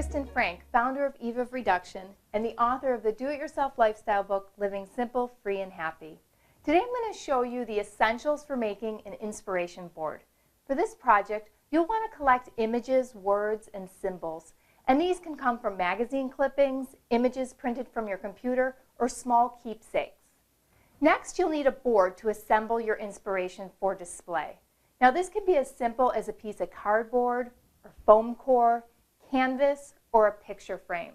Kristen Frank, founder of Eve of Reduction and the author of the Do-It-Yourself lifestyle book, Living Simple, Free, and Happy. Today I'm going to show you the essentials for making an inspiration board. For this project, you'll want to collect images, words, and symbols. And these can come from magazine clippings, images printed from your computer, or small keepsakes. Next, you'll need a board to assemble your inspiration for display. Now this can be as simple as a piece of cardboard, or foam core, canvas, or a picture frame.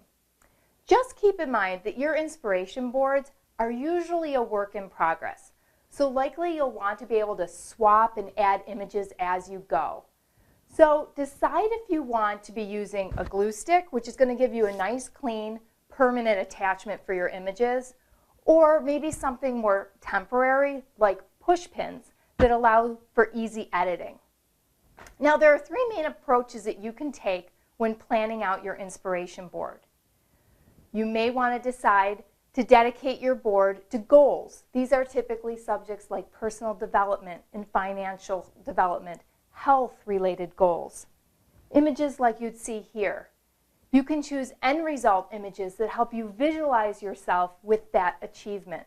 Just keep in mind that your inspiration boards are usually a work in progress, so likely you'll want to be able to swap and add images as you go. So decide if you want to be using a glue stick, which is going to give you a nice, clean, permanent attachment for your images, or maybe something more temporary like push pins that allow for easy editing. Now there are three main approaches that you can take when planning out your inspiration board. You may want to decide to dedicate your board to goals. These are typically subjects like personal development and financial development, health-related goals. Images like you'd see here. You can choose end result images that help you visualize yourself with that achievement.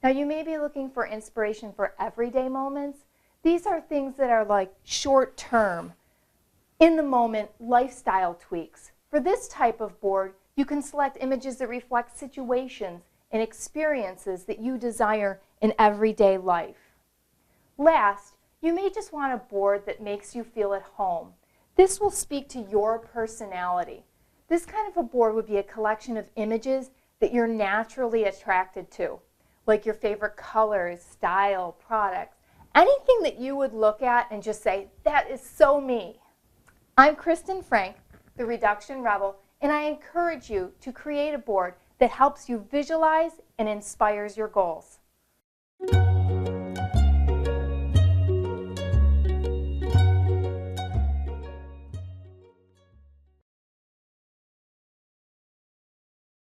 Now you may be looking for inspiration for everyday moments. These are things that are like short-term, in-the-moment lifestyle tweaks. For this type of board, you can select images that reflect situations and experiences that you desire in everyday life. Last, you may just want a board that makes you feel at home. This will speak to your personality. This kind of a board would be a collection of images that you're naturally attracted to, like your favorite colors, style, products, anything that you would look at and just say, that is so me. I'm Kristen Frank, the Reduction Rebel, and I encourage you to create a board that helps you visualize and inspires your goals.